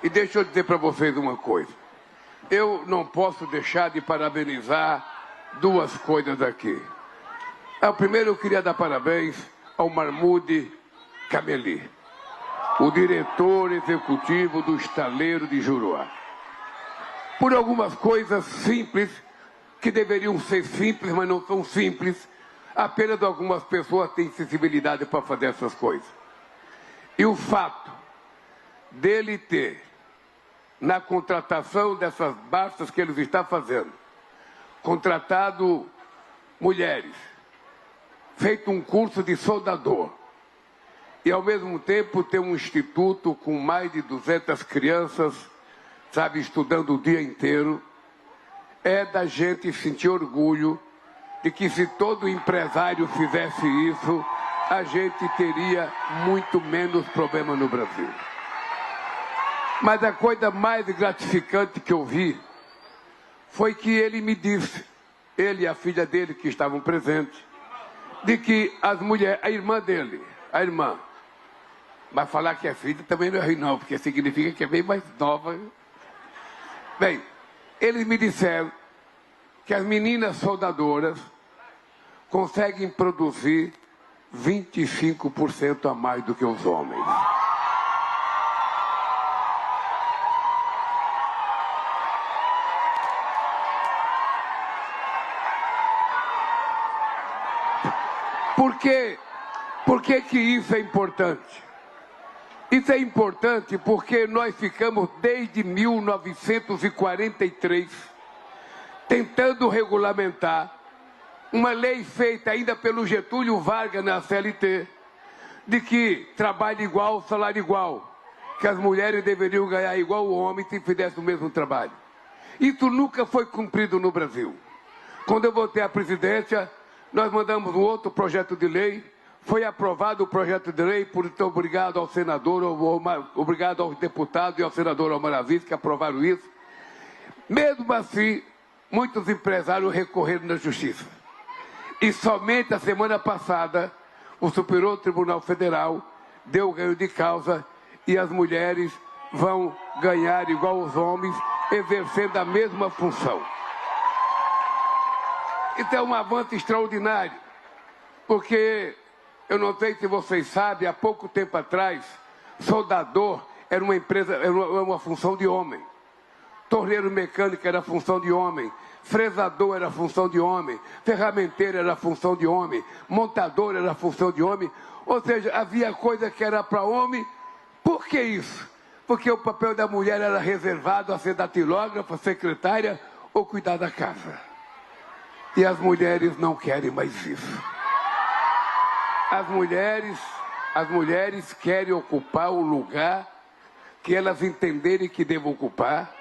E deixa eu dizer para vocês uma coisa. Eu não posso deixar de parabenizar duas coisas aqui. Primeiro, eu queria dar parabéns ao Mahmoud Kameli, o diretor executivo do Estaleiro de Juruá. Por algumas coisas simples, que deveriam ser simples, mas não são simples, apenas algumas pessoas têm sensibilidade para fazer essas coisas. E o fato dele ter, na contratação dessas bastas que ele está fazendo, contratado mulheres, feito um curso de soldador, e ao mesmo tempo ter um instituto com mais de 200 crianças, sabe, estudando o dia inteiro, é da gente sentir orgulho de que se todo empresário fizesse isso, a gente teria muito menos problema no Brasil. Mas a coisa mais gratificante que eu vi foi que ele me disse, ele e a filha dele que estavam presentes, de que as mulheres, a irmã dele, a irmã, mas falar que é filha também não é ruim não, porque significa que é bem mais nova. Bem, eles me disseram que as meninas soldadoras conseguem produzir 25% a mais do que os homens. Por que isso é importante? Isso é importante porque nós ficamos desde 1943 tentando regulamentar uma lei feita ainda pelo Getúlio Vargas na CLT, de que trabalho igual, salário igual, que as mulheres deveriam ganhar igual o homem se fizesse o mesmo trabalho. Isso nunca foi cumprido no Brasil. Quando eu voltei à presidência, nós mandamos um outro projeto de lei, foi aprovado o projeto de lei, por então obrigado ao senador, obrigado aos deputados e ao senador Almaraviz que aprovaram isso. Mesmo assim, muitos empresários recorreram na justiça. E somente a semana passada, o Superior Tribunal Federal deu ganho de causa e as mulheres vão ganhar igual os homens, exercendo a mesma função. Isso é um avanço extraordinário, porque, eu não sei se vocês sabem, há pouco tempo atrás, soldador era uma empresa, era uma função de homem. Torneiro mecânico era função de homem. Fresador era função de homem. Ferramenteiro era função de homem. Montador era função de homem. Ou seja, havia coisa que era para homem. Por que isso? Porque o papel da mulher era reservado a ser datilógrafa, secretária ou cuidar da casa. E as mulheres não querem mais isso. As mulheres querem ocupar o lugar que elas entenderem que devem ocupar.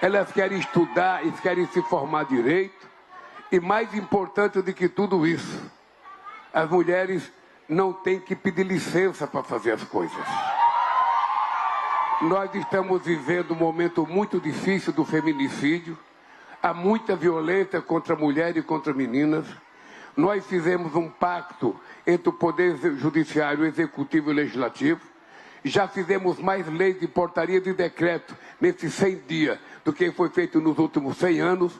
Elas querem estudar e querem se formar direito. E mais importante do que tudo isso, as mulheres não têm que pedir licença para fazer as coisas. Nós estamos vivendo um momento muito difícil do feminicídio. Há muita violência contra a mulher e contra meninas. Nós fizemos um pacto entre o Poder Judiciário, Executivo e Legislativo. Já fizemos mais leis de portaria de decreto nesses 100 dias do que foi feito nos últimos 100 anos.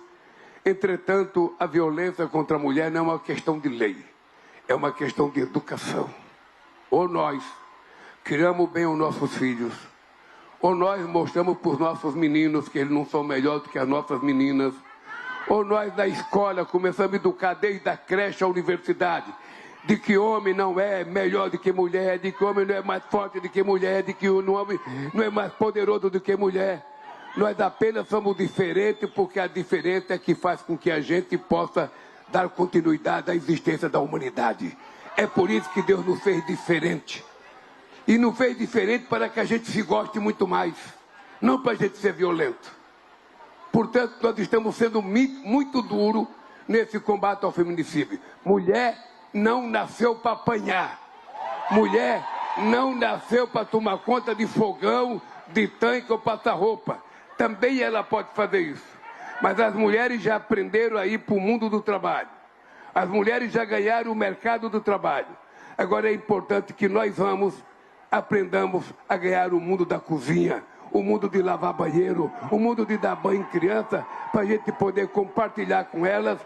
Entretanto, a violência contra a mulher não é uma questão de lei, é uma questão de educação. Ou nós criamos bem os nossos filhos, ou nós mostramos para os nossos meninos que eles não são melhores do que as nossas meninas, ou nós na escola começamos a educar desde a creche à universidade, de que homem não é melhor do que mulher, de que homem não é mais forte do que mulher, de que o homem não é mais poderoso do que mulher. Nós apenas somos diferentes porque a diferença é que faz com que a gente possa dar continuidade à existência da humanidade. É por isso que Deus nos fez diferente. E nos fez diferente para que a gente se goste muito mais, não para a gente ser violento. Portanto, nós estamos sendo muito duros nesse combate ao feminicídio. Mulher não nasceu para apanhar. Mulher não nasceu para tomar conta de fogão, de tanque ou passar roupa. Também ela pode fazer isso. Mas as mulheres já aprenderam a ir para o mundo do trabalho. As mulheres já ganharam o mercado do trabalho. Agora é importante que nós aprendamos a ganhar o mundo da cozinha, o mundo de lavar banheiro, o mundo de dar banho em criança, para a gente poder compartilhar com elas,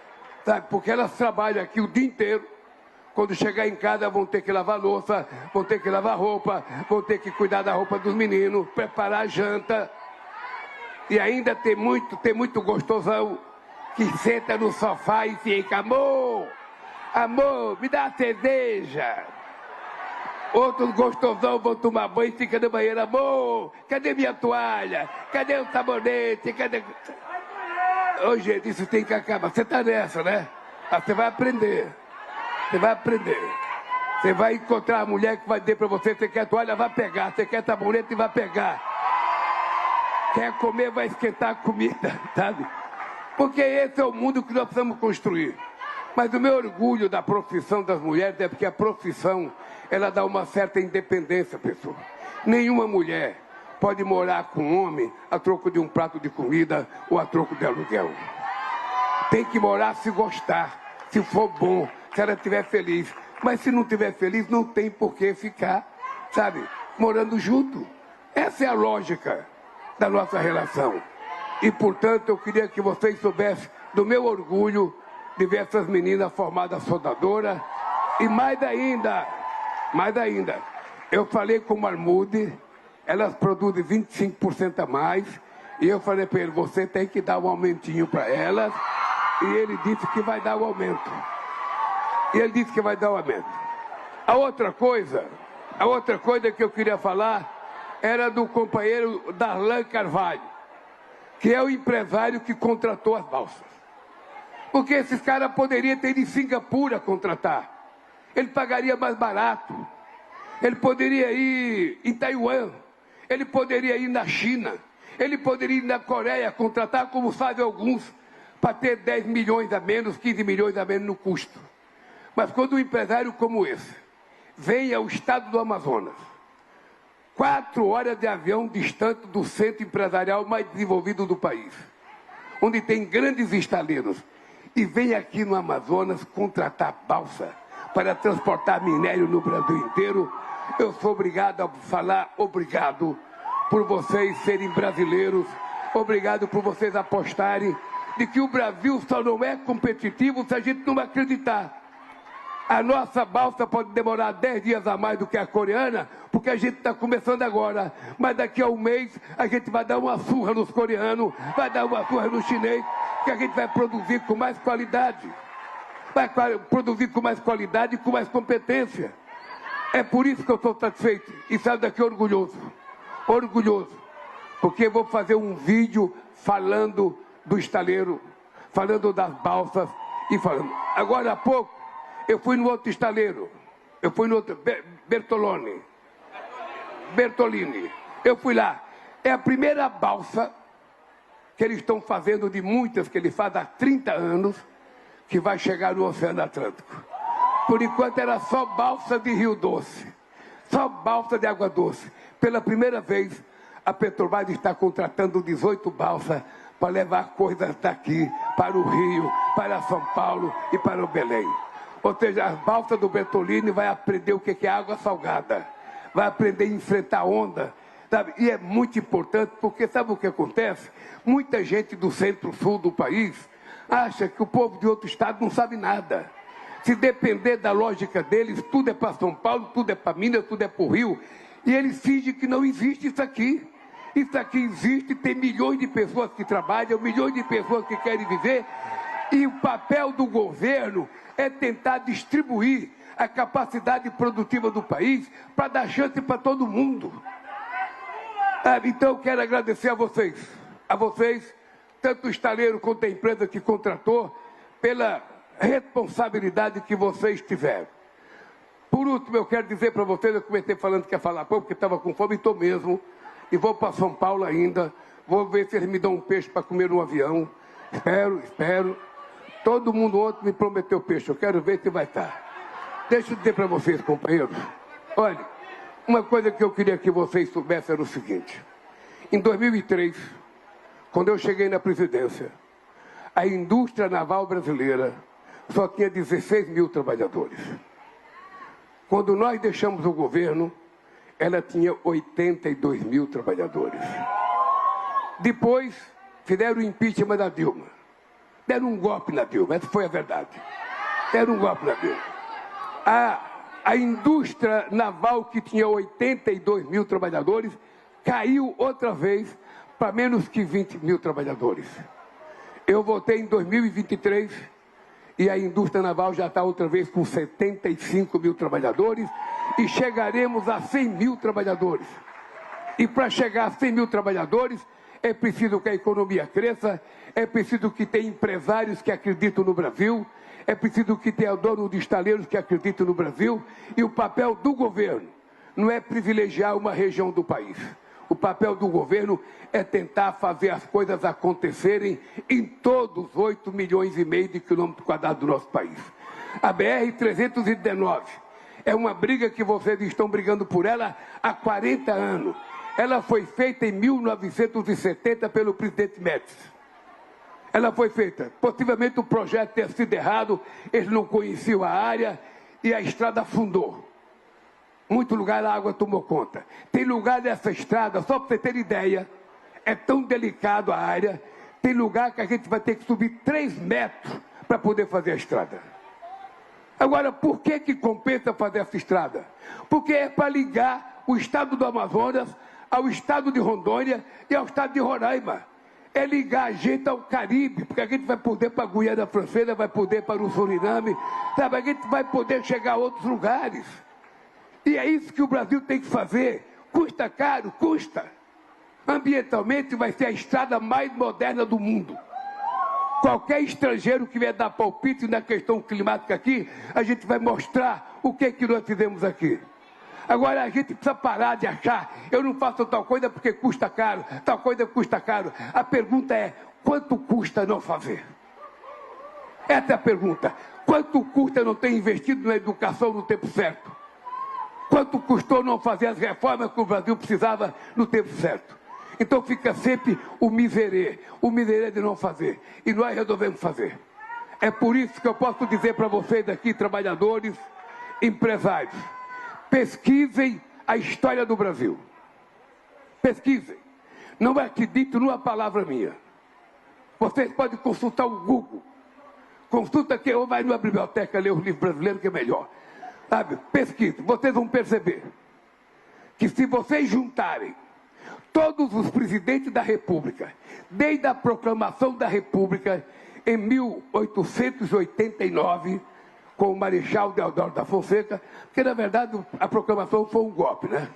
sabe? Porque elas trabalham aqui o dia inteiro. Quando chegar em casa vão ter que lavar louça, vão ter que lavar roupa, vão ter que cuidar da roupa dos meninos, preparar a janta. E ainda tem muito gostosão que senta no sofá e fica: amor, amor, me dá uma cerveja. Outros gostosão vão tomar banho e ficam no banheiro: amor, cadê minha toalha? Cadê o sabonete? Cadê... Ô, gente, isso tem que acabar. Você tá nessa, né? Você vai aprender. Você vai aprender. Você vai encontrar a mulher que vai dizer pra você: você quer toalha, vai pegar. Você quer sabonete, vai pegar. Quer comer, vai esquentar a comida, sabe? Porque esse é o mundo que nós precisamos construir. Mas o meu orgulho da profissão das mulheres é porque a profissão, ela dá uma certa independência, pessoal. Nenhuma mulher pode morar com um homem a troco de um prato de comida ou a troco de aluguel. Tem que morar se gostar, se for bom, se ela estiver feliz. Mas se não estiver feliz, não tem por que ficar, sabe, morando junto. Essa é a lógica da nossa relação. E, portanto, eu queria que vocês soubessem do meu orgulho de ver essas meninas formadas soldadoras. E mais ainda, eu falei com o Marmude, elas produzem 25% a mais, e eu falei para ele: você tem que dar um aumentinho para elas, e ele disse que vai dar o aumento. A outra coisa que eu queria falar era do companheiro Darlan Carvalho, que é o empresário que contratou as balsas. Porque esses caras poderiam ter ido em Singapura contratar. Ele pagaria mais barato. Ele poderia ir em Taiwan. Ele poderia ir na China. Ele poderia ir na Coreia contratar, como fazem alguns, para ter 10 milhões a menos, 15 milhões a menos no custo. Mas quando um empresário como esse vem ao estado do Amazonas, 4 horas de avião distante do centro empresarial mais desenvolvido do país, onde tem grandes estaleiros, e vem aqui no Amazonas contratar balsa para transportar minério no Brasil inteiro, eu sou obrigado a falar obrigado por vocês serem brasileiros, obrigado por vocês apostarem de que o Brasil só não é competitivo se a gente não acreditar. A nossa balsa pode demorar 10 dias a mais do que a coreana, porque a gente está começando agora. Mas daqui a um mês a gente vai dar uma surra nos coreanos, vai dar uma surra no chinês, que a gente vai produzir com mais qualidade. Vai produzir com mais qualidade e com mais competência. É por isso que eu estou satisfeito e saio daqui orgulhoso. Orgulhoso. Porque eu vou fazer um vídeo falando do estaleiro, falando das balsas e falando. Agora há pouco, eu fui no outro estaleiro, eu fui no outro, Bertolini. Eu fui lá. É a primeira balsa que eles estão fazendo, de muitas que eles fazem há 30 anos, que vai chegar no Oceano Atlântico. Por enquanto era só balsa de Rio Doce, só balsa de água doce. Pela primeira vez, a Petrobras está contratando 18 balsas para levar coisas daqui para o Rio, para São Paulo e para o Belém. Ou seja, as balsas do Bertolini vai aprender o que é água salgada, vai aprender a enfrentar onda, sabe? E é muito importante, porque sabe o que acontece? Muita gente do centro-sul do país acha que o povo de outro estado não sabe nada. Se depender da lógica deles, tudo é para São Paulo, tudo é para Minas, tudo é para o Rio, e eles fingem que não existe isso aqui. Isso aqui existe, tem milhões de pessoas que trabalham, milhões de pessoas que querem viver, e o papel do governo é tentar distribuir a capacidade produtiva do país para dar chance para todo mundo. Então eu quero agradecer a vocês, tanto o estaleiro quanto a empresa que contratou, pela responsabilidade que vocês tiveram. Por último, eu quero dizer para vocês, eu comecei falando que ia falar pouco, porque estava com fome, e estou mesmo, e vou para São Paulo ainda, vou ver se eles me dão um peixe para comer no avião. Espero. Todo mundo ontem me prometeu peixe, eu quero ver se vai estar. Deixa eu dizer para vocês, companheiros. Olha, uma coisa que eu queria que vocês soubessem era o seguinte. Em 2003, quando eu cheguei na presidência, a indústria naval brasileira só tinha 16 mil trabalhadores. Quando nós deixamos o governo, ela tinha 82 mil trabalhadores. Depois, fizeram o impeachment da Dilma. Deram um golpe na Dilma, essa foi a verdade. Deram um golpe na Dilma. A indústria naval, que tinha 82 mil trabalhadores, caiu outra vez para menos que 20 mil trabalhadores. Eu votei em 2023 e a indústria naval já está outra vez com 75 mil trabalhadores e chegaremos a 100 mil trabalhadores. E para chegar a 100 mil trabalhadores, é preciso que a economia cresça, é preciso que tenha empresários que acreditam no Brasil, é preciso que tenha dono de estaleiros que acreditam no Brasil, e o papel do governo não é privilegiar uma região do país. O papel do governo é tentar fazer as coisas acontecerem em todos os 8 milhões e meio de quilômetros quadrados do nosso país. A BR-319 é uma briga que vocês estão brigando por ela há 40 anos. Ela foi feita em 1970 pelo presidente Médici. Ela foi feita. Possivelmente o projeto ter sido errado, eles não conheciam a área e a estrada afundou. Muito lugar a água tomou conta. Tem lugar dessa estrada, só para você ter ideia, é tão delicado a área, tem lugar que a gente vai ter que subir 3 metros para poder fazer a estrada. Agora, por que compensa fazer essa estrada? Porque é para ligar o estado do Amazonas ao estado de Rondônia e ao estado de Roraima. É ligar a gente ao Caribe, porque a gente vai poder para a Guiana Francesa, vai poder para o Suriname, sabe? A gente vai poder chegar a outros lugares. E é isso que o Brasil tem que fazer. Custa caro? Custa. Ambientalmente vai ser a estrada mais moderna do mundo. Qualquer estrangeiro que vier dar palpite na questão climática aqui, a gente vai mostrar o que nós fizemos aqui. Agora a gente precisa parar de achar, eu não faço tal coisa porque custa caro, tal coisa custa caro. A pergunta é, quanto custa não fazer? Essa é a pergunta. Quanto custa não ter investido na educação no tempo certo? Quanto custou não fazer as reformas que o Brasil precisava no tempo certo? Então fica sempre o miserê de não fazer. E nós resolvemos fazer. É por isso que eu posso dizer para vocês aqui, trabalhadores, empresários, pesquisem a história do Brasil. Pesquisem. Não acreditem numa palavra minha. Vocês podem consultar o Google. Consulta aqui, ou vai numa biblioteca ler os livros brasileiros, que é melhor. Sabe? Pesquisem. Vocês vão perceber que se vocês juntarem todos os presidentes da República, desde a proclamação da República em 1889, com o Marechal Deodoro da Fonseca, porque, na verdade, a proclamação foi um golpe, né?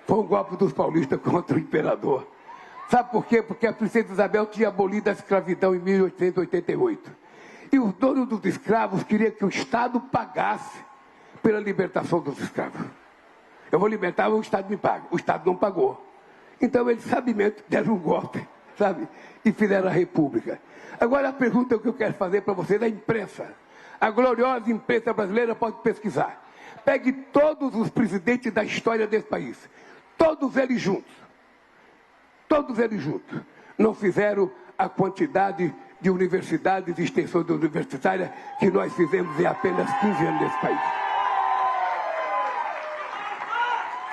Foi um golpe dos paulistas contra o imperador. Sabe por quê? Porque a princesa Isabel tinha abolido a escravidão em 1888. E os donos dos escravos queriam que o Estado pagasse pela libertação dos escravos. Eu vou libertar, o Estado me paga. O Estado não pagou. Então, eles, sabiamente, deram um golpe, sabe? E fizeram a República. Agora, a pergunta que eu quero fazer para vocês é a imprensa. A gloriosa imprensa brasileira pode pesquisar. Pegue todos os presidentes da história desse país. Todos eles juntos. Todos eles juntos. Não fizeram a quantidade de universidades e extensões universitárias que nós fizemos em apenas 15 anos nesse país.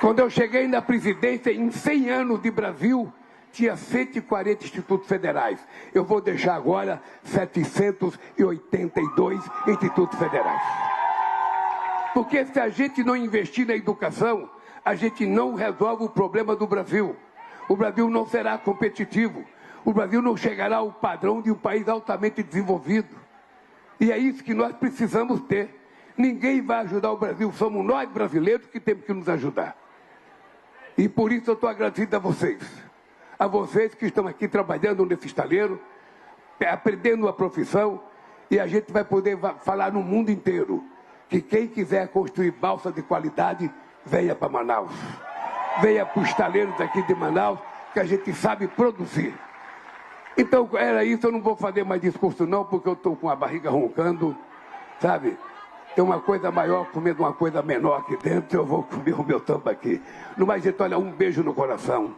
Quando eu cheguei na presidência, em 100 anos de Brasil, tinha 140 institutos federais. Eu vou deixar agora 782 institutos federais. Porque se a gente não investir na educação, a gente não resolve o problema do Brasil. O Brasil não será competitivo. O Brasil não chegará ao padrão de um país altamente desenvolvido. E é isso que nós precisamos ter. Ninguém vai ajudar o Brasil, somos nós brasileiros que temos que nos ajudar. E por isso eu estou agradecido a vocês que estão aqui trabalhando nesse estaleiro, aprendendo a profissão, e a gente vai poder falar no mundo inteiro que quem quiser construir balsa de qualidade, venha para Manaus. Venha para os estaleiros daqui de Manaus, que a gente sabe produzir. Então, era isso, eu não vou fazer mais discurso não, porque eu estou com a barriga roncando, sabe? Tem uma coisa maior comendo uma coisa menor aqui dentro, eu vou comer o meu tambaqui. No mais, gente, olha, um beijo no coração.